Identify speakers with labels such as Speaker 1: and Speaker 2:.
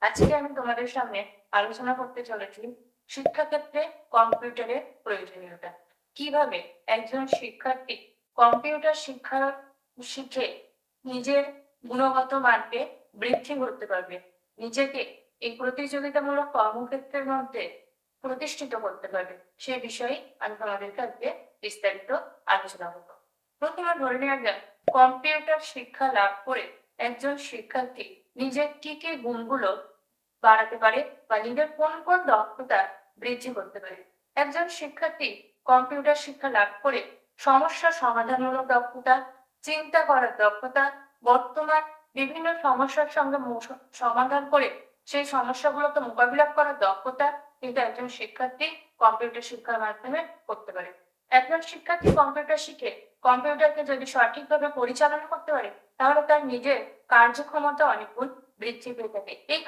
Speaker 1: আজকে আমি তোমাদের সামনে আলোচনা করতে চলেছি শিক্ষাক্ষেত্রে কম্পিউটারের প্রয়োজনীয়তা। কিভাবে একজন শিক্ষার্থী কম্পিউটার শিক্ষা শিখে নিজের গুণগত মানকে বৃদ্ধি করতে পারবে, নিজেকে এই প্রতিযোগিতামূলক কর্মক্ষেত্রের মধ্যে প্রতিষ্ঠিত করতে পারবে, সে বিষয়ে আমি তোমাদেরকে আজকে বিস্তারিত আলোচনা করব। প্রথমে ধরে নেওয়া যাক, কম্পিউটার শিক্ষা লাভ করে একজন শিক্ষার্থী নিজের কি কি গুণগুলো বাড়াতে পারে বা নিজের কোন কোন দক্ষতা বৃদ্ধি করতে পারে। একজন শিক্ষার্থী কম্পিউটার শিক্ষা লাভ করে সমস্যা সমাধানমূলক দক্ষতা, চিন্তা করার দক্ষতা, বর্তমান বিভিন্ন সমস্যার সঙ্গে সমাধান করে সেই সমস্যাগুলোকে মোকাবিলা করার দক্ষতা কিন্তু একজন শিক্ষার্থী কম্পিউটার শিক্ষার মাধ্যমে করতে পারে। একজন শিক্ষার্থী কম্পিউটার শিখে কম্পিউটারকে যদি সঠিকভাবে পরিচালনা করতে পারে, তাহলে তার নিজের কার্যক্ষমতা অনেক গুণ বৃদ্ধি পেয়ে থাকে। এই